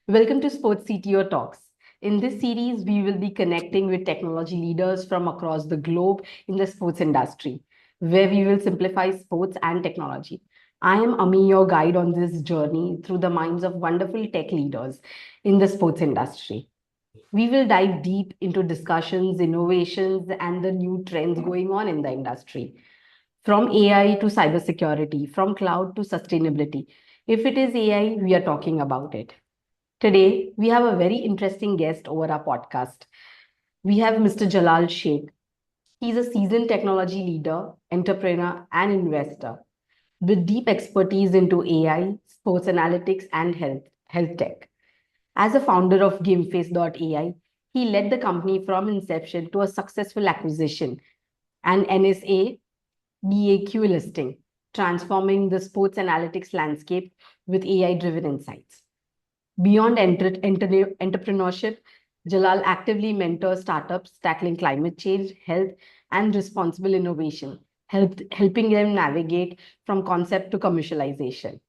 Welcome to Sports CTO Talks. In this series, we will be connecting with technology leaders from across the globe in the sports industry, where we will simplify sports and technology. I am Ami, your guide on this journey through the minds of wonderful tech leaders in the sports industry. We will dive deep into discussions, innovations, and the new trends going on in the industry. From AI to cybersecurity, from cloud to sustainability. If it is AI, we are talking about it. Today, we have a very interesting guest over our podcast. We have Mr. Jalal Shaik. He's a seasoned technology leader, entrepreneur, and investor with deep expertise into AI, sports analytics, and health tech. As a founder of GameFace.ai, he led the company from inception to a successful acquisition and NSA BAQ listing, transforming the sports analytics landscape with AI driven insights. Beyond entrepreneurship, Jalal actively mentors startups tackling climate change, health, and responsible innovation, helping them navigate from concept to commercialization.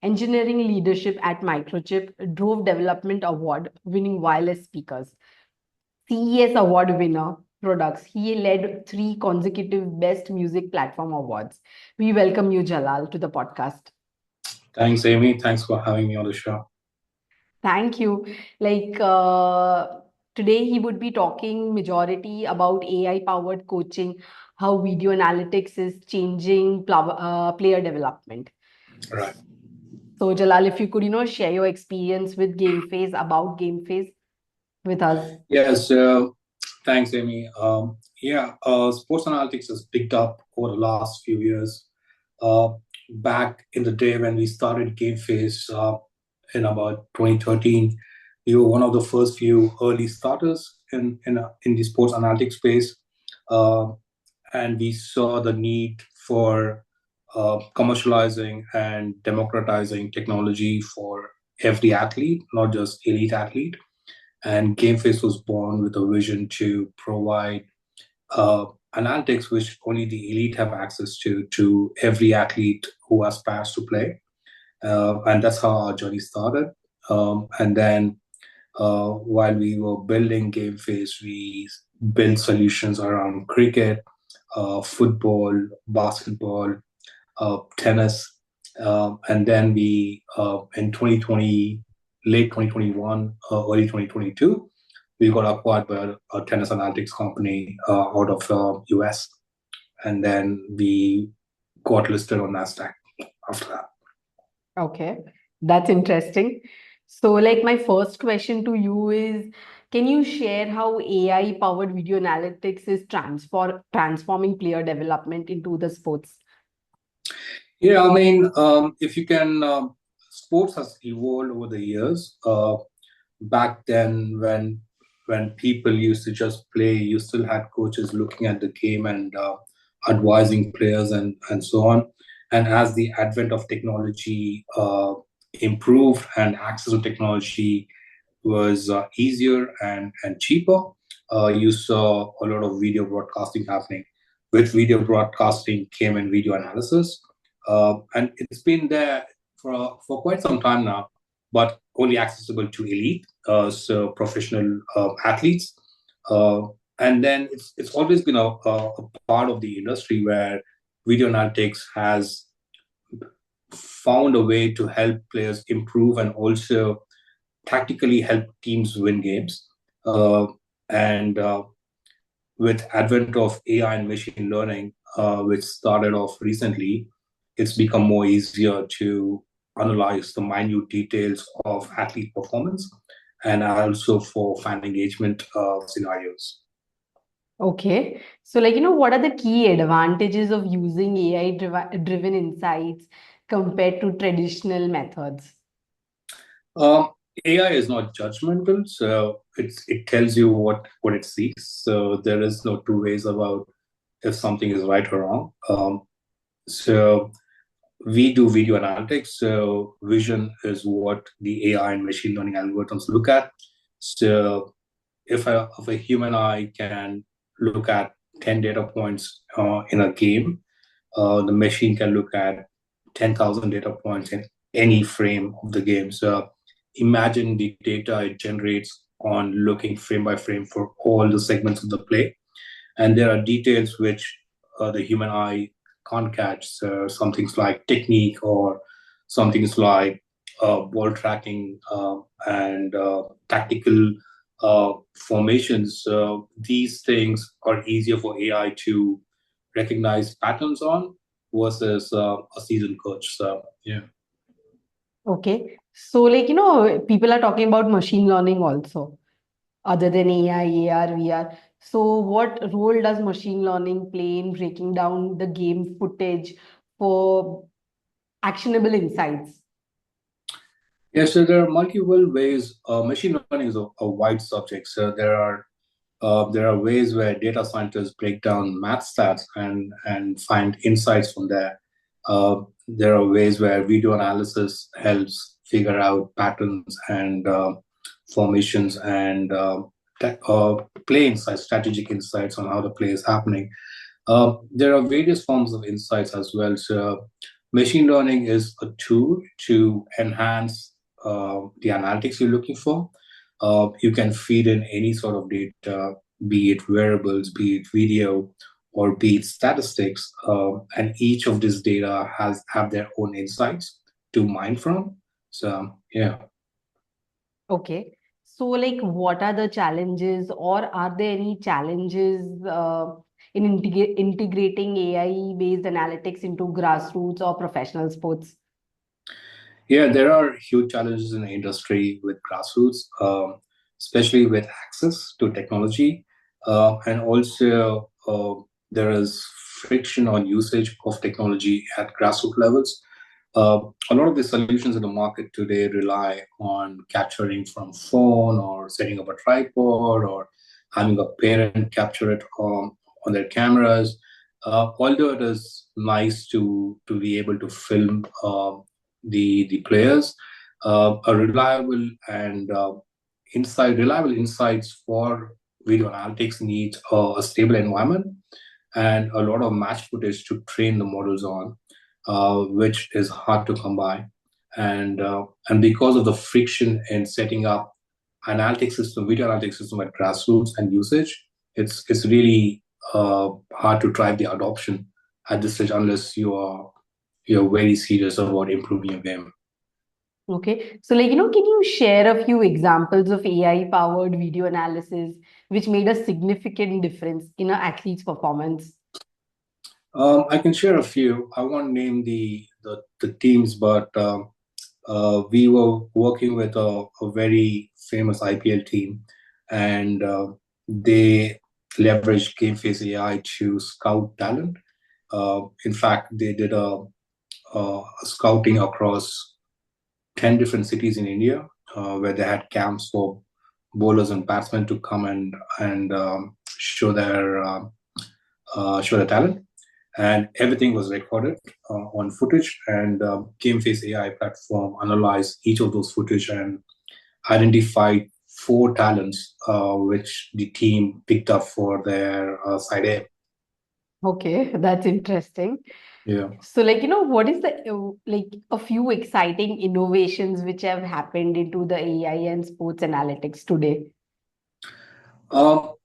Engineering leadership at Microchip drove Development Award winning wireless speakers. CES Award winner products. He led 3 consecutive Best Music Platform Awards. We welcome you, Jalal, to the podcast. Thanks, Amy. Thanks for having me on the show. Thank you. Today, he would be talking majority about AI-powered coaching, how video analytics is changing player development. Right. So, Jalal, if you could, share your experience with GameFace, about GameFace with us. Yes. Thanks, Amy. Sports analytics has picked up over the last few years. Back in the day when we started GameFace in about 2013, we were one of the first few early starters in the sports analytics space, and we saw the need for commercializing and democratizing technology for every athlete, not just elite athlete. And GameFace was born with a vision to provide analytics which only the elite have access to every athlete who aspires to play. And that's how our journey started. And then while we were building GameFace, we built solutions around cricket, football, basketball, tennis. And then we, in 2020, late 2021, early 2022, we got acquired by a tennis analytics company out of US. And then we got listed on NASDAQ after that. Okay, that's interesting. So, my first question to you is, can you share how AI-powered video analytics is transforming player development into the sports? Yeah, I mean, if you can, sports has evolved over the years. Back then, when people used to just play, you still had coaches looking at the game and advising players and so on. And as the advent of technology improved and access to technology was easier and cheaper, you saw a lot of video broadcasting happening. With video broadcasting came in video analysis. And it's been there for quite some time now, but only accessible to elite, so professional athletes. And then it's always been a part of the industry where video analytics has found a way to help players improve and also tactically help teams win games. And with advent of AI and machine learning, which started off recently, it's become more easier to analyze the minute details of athlete performance and also for fan engagement scenarios. Okay. So, what are the key advantages of using AI-driven insights compared to traditional methods? AI is not judgmental, so it tells you what it sees. So there is no two ways about if something is right or wrong. So we do video analytics. So vision is what the AI and machine learning algorithms look at. So if a human eye can look at 10 data points in a game, the machine can look at 10,000 data points in any frame of the game. So imagine the data it generates on looking frame by frame for all the segments of the play. And there are details which the human eye can't catch. So some things like technique or some things like ball tracking and tactical formations. These things are easier for AI to recognize patterns on versus a seasoned coach. So yeah. Okay. So, people are talking about machine learning also, other than AI, AR, VR. So, what role does machine learning play in breaking down the game footage for actionable insights? Yeah, so there are multiple ways. Machine learning is a wide subject. So there are ways where data scientists break down math stats and find insights from there. There are ways where video analysis helps figure out patterns and formations and play insights, strategic insights on how the play is happening. There are various forms of insights as well. So, machine learning is a tool to enhance the analytics you're looking for. You can feed in any sort of data, be it wearables, be it video, or be it statistics, and each of these data have their own insights to mine from. So, yeah. Okay. So, what are the challenges, or are there any challenges in integrating AI-based analytics into grassroots or professional sports? Yeah, there are huge challenges in the industry with grassroots, especially with access to technology. And also, there is friction on usage of technology at grassroots levels. A lot of the solutions in the market today rely on capturing from phone or setting up a tripod or having a parent capture it on their cameras. Although it is nice to be able to film the players, a reliable and reliable insights for video analytics needs a stable environment and a lot of match footage to train the models on, which is hard to come by. And because of the friction in setting up video analytics system at grassroots and usage, it's really hard to drive the adoption at this stage unless you're very serious about improving your game. Okay. So, can you share a few examples of AI-powered video analysis which made a significant difference in an athlete's performance? I can share a few. I won't name the teams, but we were working with a very famous IPL team, and they leveraged game face AI to scout talent. In fact, they did a scouting across 10 different cities in India, where they had camps for bowlers and batsmen to come and show their talent, and everything was recorded on footage. And Game Face AI platform analyzed each of those footage and identified four talents, which the team picked up for their side A. Okay, that's interesting. Yeah. So, what is the a few exciting innovations which have happened into the AI and sports analytics today? Um,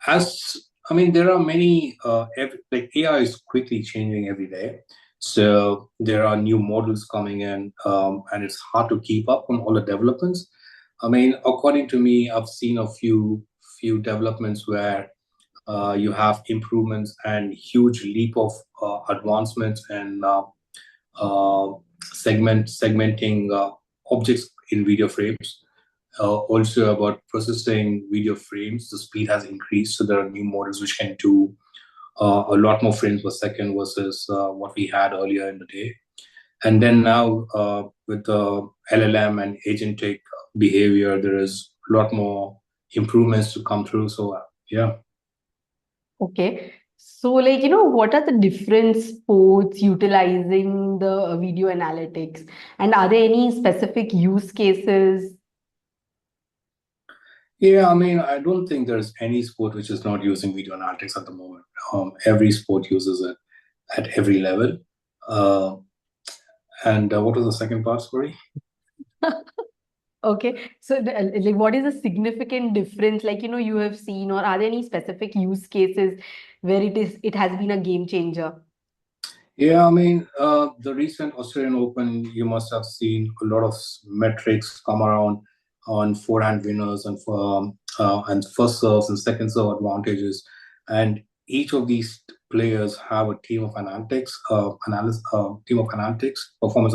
as I mean, there are many. Like AI is quickly changing every day, so there are new models coming in, and it's hard to keep up on all the developments. I mean, according to me, I've seen a few developments where you have improvements and huge leap of advancements and segmenting objects in video frames. Also about processing video frames, the speed has increased, so there are new models which can do a lot more frames per second versus what we had earlier in the day. And then now with the LLM and agentic behavior, there is a lot more improvements to come through. So yeah. Okay. So, what are the different sports utilizing the video analytics? And are there any specific use cases? Yeah, I mean, I don't think there's any sport which is not using video analytics at the moment. Every sport uses it at every level. And what was the second part, sorry? Okay, so like, what is the significant difference? Like, you have seen, or are there any specific use cases where it has been a game changer? Yeah, I mean, the recent Australian Open, you must have seen a lot of metrics come around on forehand winners and first serves and second serve advantages, and each of these players have a team of performance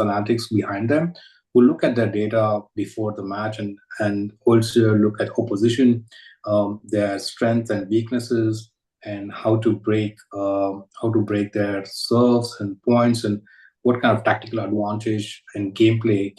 analytics behind them, who look at their data before the match and also look at opposition, their strengths and weaknesses, and how to break their serves and points, and what kind of tactical advantage and gameplay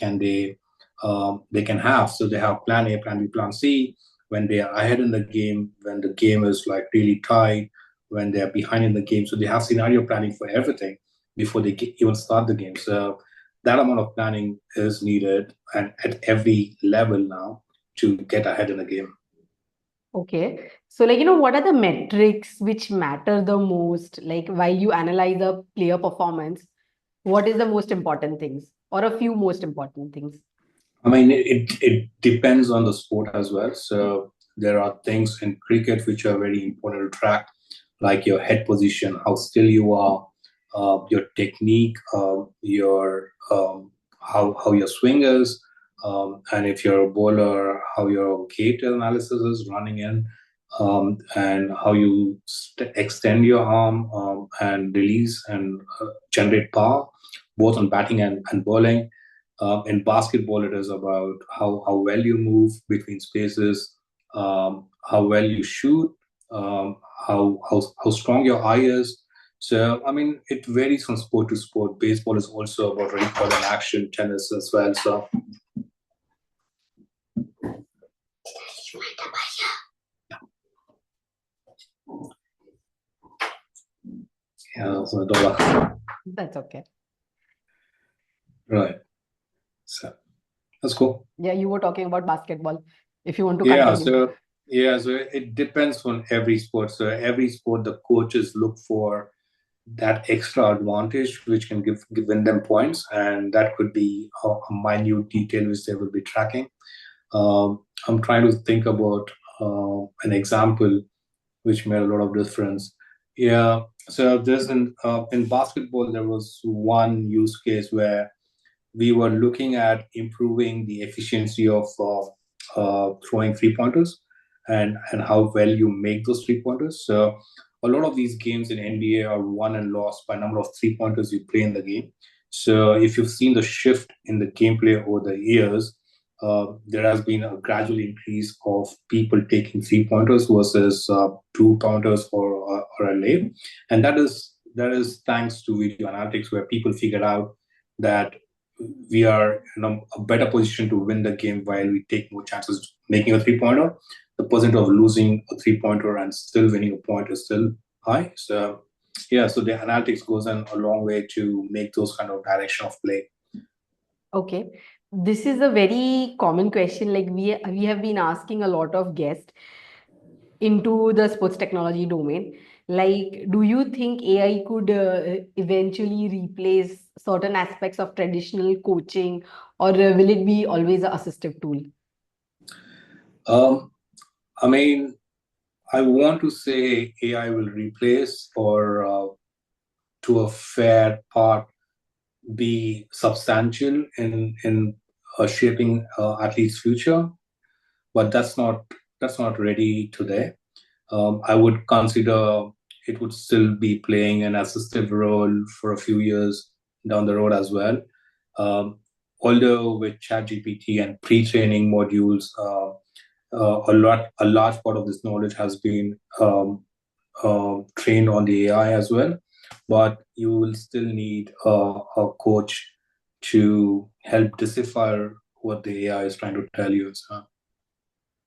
they can have. So they have plan A, plan B, plan C when they are ahead in the game, when the game is like really tight, when they are behind in the game. So they have scenario planning for everything before they even start the game. So that amount of planning is needed and at every level now to get ahead in the game. Okay. So, like, what are the metrics which matter the most? Like, while you analyze a player performance, what is the most important things, or a few most important things? I mean, it depends on the sport as well. So there are things in cricket which are very important to track, like your head position, how still you are, your technique, your how your swing is, and if you're a bowler, how your gait analysis is running in, and how you extend your arm and release and generate power, both on batting and bowling. In basketball, it is about how well you move between spaces, how well you shoot, how strong your eye is. So, I mean, it varies from sport to sport. Baseball is also about recoil and action, tennis as well. So, yeah, so dollar. That's okay. Right. So, that's cool. Yeah, you were talking about basketball. If you want to Yeah, continue. so so it depends on every sport. So every sport, the coaches look for that extra advantage which can win them points, and that could be a minute detail which they will be tracking. I'm trying to think about an example which made a lot of difference. Yeah, so in basketball there was one use case where we were looking at improving the efficiency of throwing three pointers and how well you make those three pointers. So a lot of these games in NBA are won and lost by number of three pointers you play in the game. So if you've seen the shift in the gameplay over the years, there has been a gradual increase of people taking three pointers versus two pointers or a lane, and that is thanks to video analytics, where people figured out that we are in a better position to win the game while we take more chances making a three pointer. The percent of losing a three pointer and still winning a point is still high. So yeah, so the analytics goes in a long way to make those kind of direction of play. Okay. This is a very common question. Like, we have been asking a lot of guests into the sports technology domain. Like, do you think AI could eventually replace certain aspects of traditional coaching, or will it be always an assistive tool? Um, I mean, I want to say AI will replace or to a fair part be substantial in shaping athletes' future, but that's not ready today. I would consider it would still be playing an assistive role for a few years down the road as well. Um, Although with ChatGPT and pre-training modules, a large part of this knowledge has been trained on the AI as well, but you will still need a coach to help decipher what the AI is trying to tell you. So,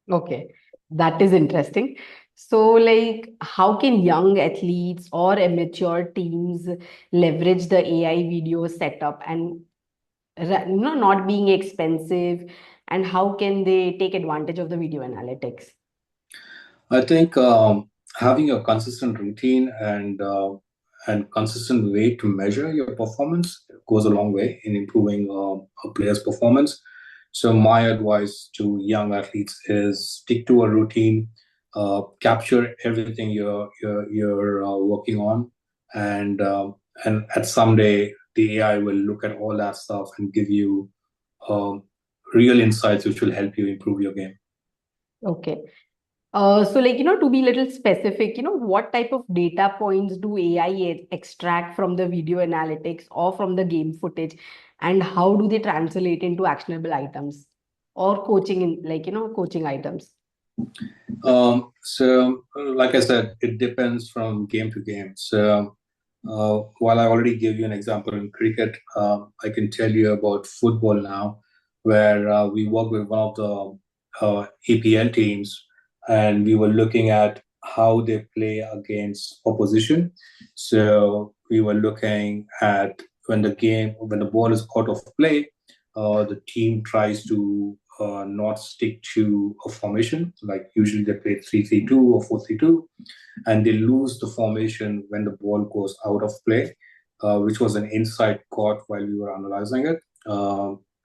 Okay, that is interesting. So, like, how can young athletes or amateur teams leverage the AI video setup and not being expensive, and how can they take advantage of the video analytics? I think having a consistent routine and consistent way to measure your performance goes a long way in improving a player's performance. So my advice to young athletes is stick to a routine, capture everything you're working on, and at someday the AI will look at all that stuff and give you um, real insights which will help you improve your game. Okay. So like, to be a little specific, what type of data points do AI extract from the video analytics or from the game footage, and how do they translate into actionable items or coaching in like, coaching items? Like I said, it depends from game to game. So, while I already gave you an example in cricket, I can tell you about football now, where we work with one of the EPL teams, and we were looking at how they play against opposition. So we were looking at when the ball is out of play, the team tries to not stick to a formation. Like usually they play 3-3-2 or 4-3-2, and they lose the formation when the ball goes out of play, which was an insight caught while we were analyzing it.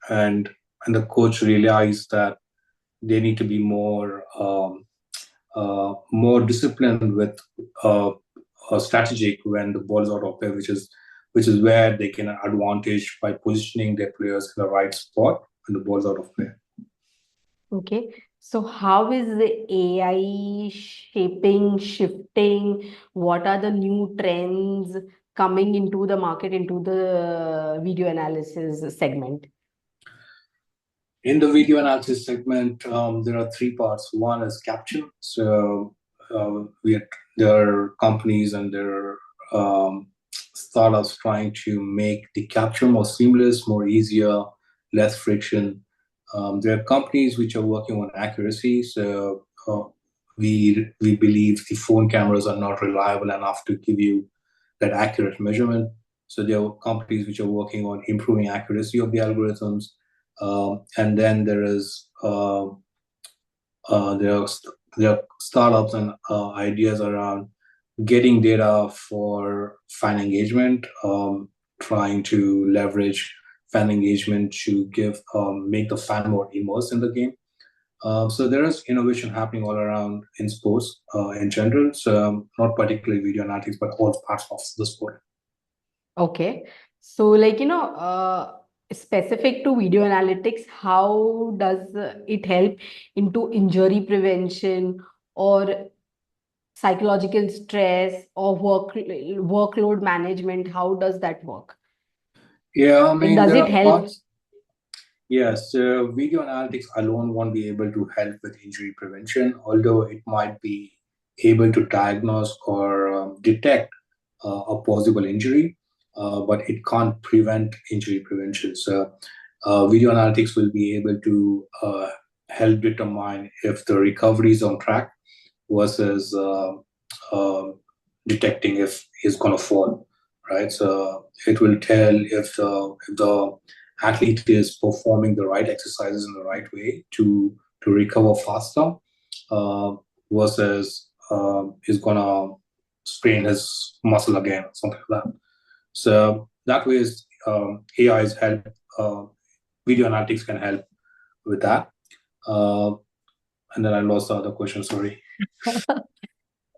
And the coach realized that they need to be more disciplined with strategic when the ball is out of play, which is where they can advantage by positioning their players in the right spot when the ball is out of play. Okay. So how is the AI shifting? What are the new trends coming into the market, into the video analysis segment? In the video analysis segment, there are three parts. One is capture. So there are companies and there are startups trying to make the capture more seamless, more easier, less friction. There are companies which are working on accuracy. So we believe the phone cameras are not reliable enough to give you that accurate measurement. So there are companies which are working on improving accuracy of the algorithms. And then there are startups and ideas around getting data for fan engagement, trying to leverage fan engagement to make the fan more immersed in the game. So there is innovation happening all around in sports in general. So not particularly video analytics, but all parts of the sport. Okay. So like, specific to video analytics, how does it help into injury prevention or psychological stress or workload management? How does that work? Yeah, I Like, mean, does there it are help? parts. Yes, video analytics alone won't be able to help with injury prevention, although it might be able to diagnose or detect a possible injury, but it can't prevent injury prevention. So, video analytics will be able to help determine if the recovery is on track versus uh, detecting if he's going to fall, right? So it will tell if the athlete is performing the right exercises in the right way to recover faster, uh, versus he's going to sprain his muscle again, something like that. So that way is AI's help. Uh, Video analytics can help with that. Uh, and then I lost the other question. Sorry.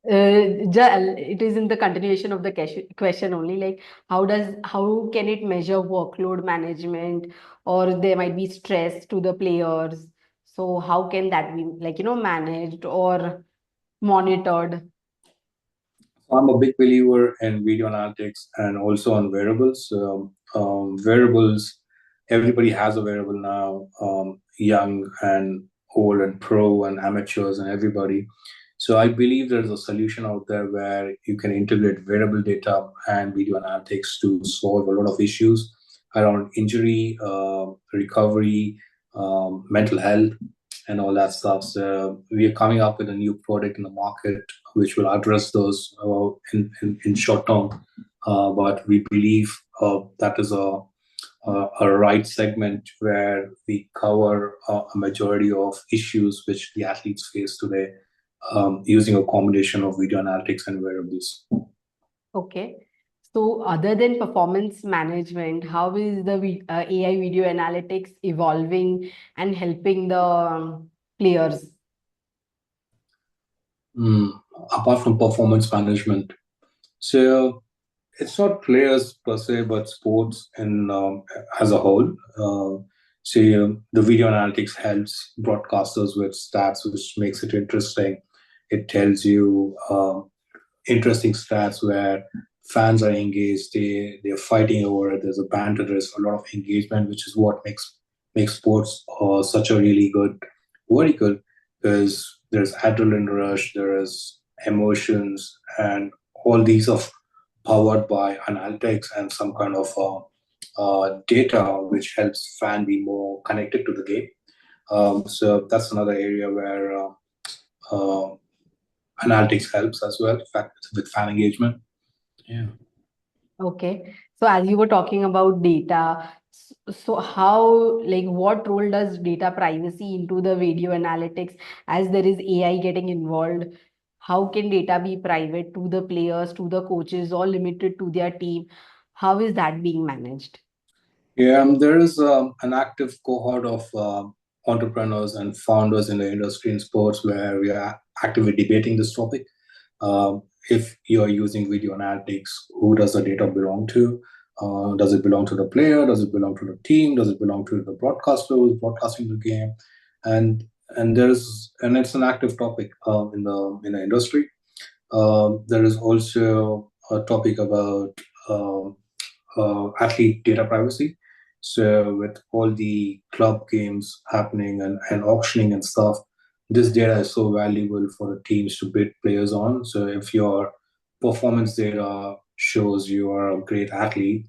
It is in the continuation of the question only, like how can it measure workload management, or there might be stress to the players, so how can that be like, managed or monitored? I'm a big believer in video analytics and also on wearables. Wearables, everybody has a wearable now, young and old and pro and amateurs and everybody. So I believe there's a solution out there where you can integrate wearable data and video analytics to solve a lot of issues around injury, recovery, mental health, and all that stuff. So we are coming up with a new product in the market which will address those in short term. But we believe that is a right segment where we cover a majority of issues which the athletes face today, using a combination of video analytics and wearables. Okay. So other than performance management, how is the AI video analytics evolving and helping the players? Mm, Apart from performance management, so it's not players per se, but sports and as a whole. The video analytics helps broadcasters with stats, which makes it interesting. It tells you interesting stats where fans are engaged. They're fighting over it. There's a banter. There's a lot of engagement, which is what makes sports such a really good vertical, because there's adrenaline rush, there is emotions, and all these are powered by analytics and some kind of data which helps fan be more connected to the game. So that's another area where uh, analytics helps as well, in fact, with fan engagement. Yeah. Okay. So as you were talking about data, so how, like, what role does data privacy into the video analytics as there is AI getting involved? How can data be private to the players, to the coaches, or limited to their team? How is that being managed? Yeah, there is an active cohort of entrepreneurs and founders in the industry in sports where we are actively debating this topic. If you are using video analytics, who does the data belong to? Does it belong to the player? Does it belong to the team? Does it belong to the broadcaster who's broadcasting the game? And and it's an active topic in the industry. There is also a topic about athlete data privacy. So with all the club games happening and auctioning and stuff, this data is so valuable for the teams to bid players on. So if your performance data shows you are a great athlete,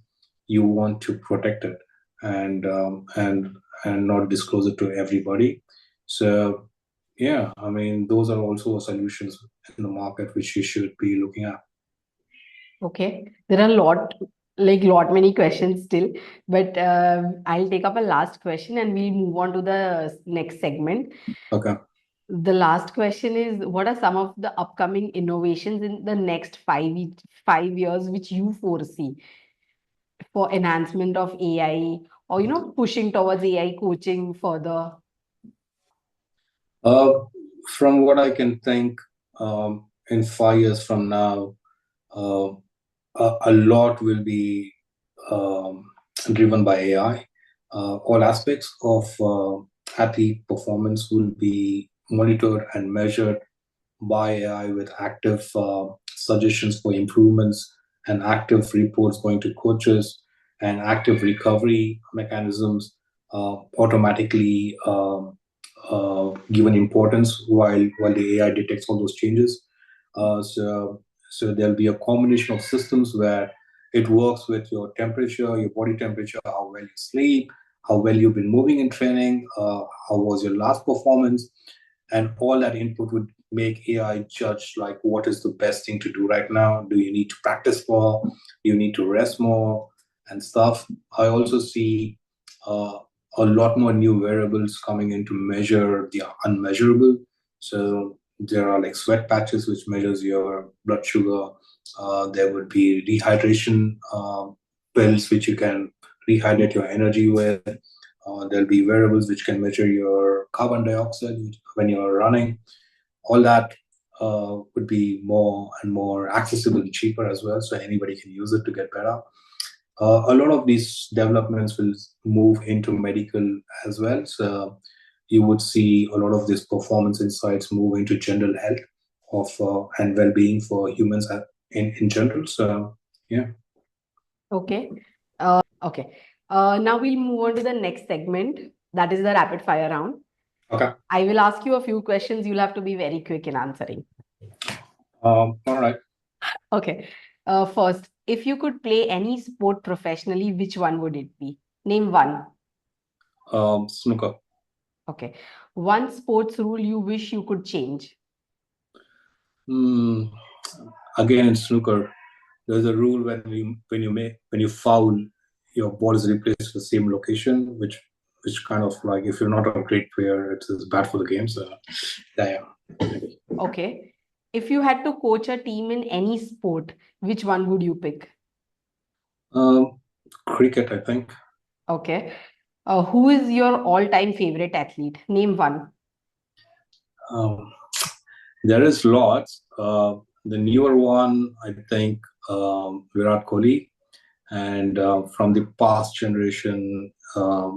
you want to protect it and and not disclose it to everybody. So yeah, I mean those are also solutions in the market which you should be looking at. Okay, there are a lot, like lot many questions still, but I'll take up a last question and we'll move on to the next segment. Okay. The last question is, what are some of the upcoming innovations in the next 5 years which you foresee for enhancement of AI, or pushing towards AI coaching further? Uh, from what I can think, in 5 years from now, uh, a lot will be driven by AI. All aspects of athlete performance will be monitored and measured by AI with active suggestions for improvements and active reports going to coaches and active recovery mechanisms automatically given importance while the AI detects all those changes. So there'll be a combination of systems where it works with your temperature, your body temperature, how well you sleep, how well you've been moving in training, how was your last performance, and all that input would make AI judge like what is the best thing to do right now. Do you need to practice more? Do you need to rest more and stuff? I also see uh, a lot more new variables coming in to measure the unmeasurable. So there are like sweat patches which measures your blood sugar. There would be rehydration pills which you can rehydrate your energy with. There'll be variables which can measure your carbon dioxide when you're running. All that would be more and more accessible and cheaper as well, so anybody can use it to get better. A lot of these developments will move into medical as well. So you would see a lot of these performance insights move into general health and well-being for humans in general. So yeah. Okay. Okay. Now we'll move on to the next segment. That is the rapid fire round. Okay. I will ask you a few questions. You'll have to be very quick in answering. All right. Okay. First, if you could play any sport professionally, which one would it be? Name one. Snooker. Okay. One sports rule you wish you could change. Hmm. Again, in snooker, there's a rule when you foul, your ball is replaced to the same location, which kind of like if you're not a great player, it's bad for the game. So yeah, maybe. Okay. If you had to coach a team in any sport, which one would you pick? Um, Cricket, I think. Okay. Who is your all-time favorite athlete? Name one. Um, there is lots. The newer one, I think, Virat Kohli, and from the past generation, uh,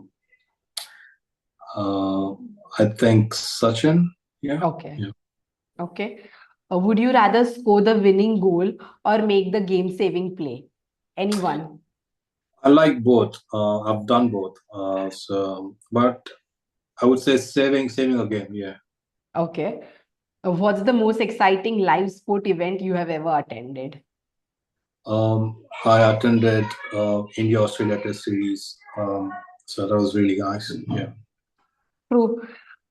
I think Sachin. Yeah, Okay. yeah. Okay. Would you rather score the winning goal or make the game-saving play? Anyone? I like both. I've done both. But I would say saving a game. Yeah. Okay. What's the most exciting live sport event you have ever attended? I attended India Australia Test Series. So that was really nice. Yeah. True.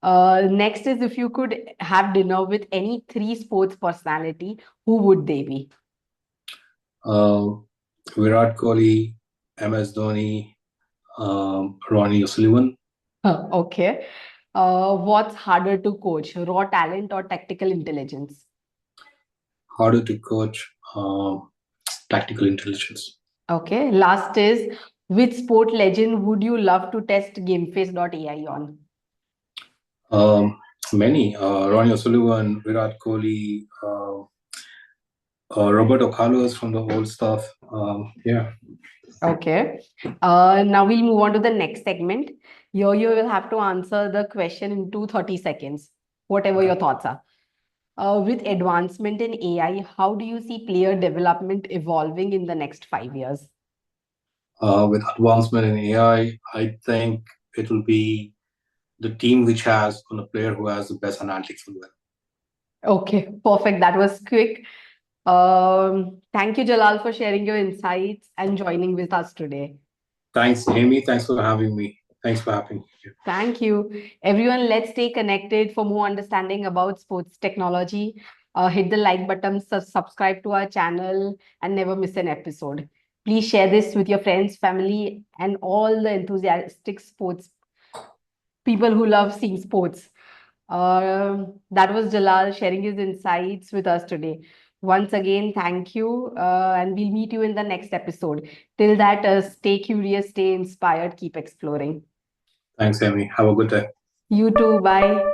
Next is if you could have dinner with any three sports personality, who would they be? Uh, Virat Kohli, MS Dhoni, Ronnie O'Sullivan. Okay. What's harder to coach, raw talent or tactical intelligence? Harder to coach, tactical intelligence. Okay. Last is which sport legend would you love to test gameface.ai on? Um, Many. Ronnie O'Sullivan, Virat Kohli, Roberto Carlos from the old stuff. Yeah. Okay. Now we'll move on to the next segment. Here you will have to answer the question in 30 seconds, whatever your thoughts are. With advancement in AI, how do you see player development evolving in the next 5 years? With advancement in AI, I think it will be the team which has on a player who has the best analytics will win. Okay, perfect. That was quick. Thank you, Jalal, for sharing your insights and joining with us today. Thanks, Amy. Thanks for having me. Thanks for having me. Thank you. Everyone, let's stay connected for more understanding about sports technology. Hit the like button, subscribe to our channel, and never miss an episode. Please share this with your friends, family, and all the enthusiastic sports people who love seeing sports. That was Jalal sharing his insights with us today. Once again, thank you, and we'll meet you in the next episode. Till that, stay curious, stay inspired, keep exploring. Thanks, Amy. Have a good day. You too. Bye.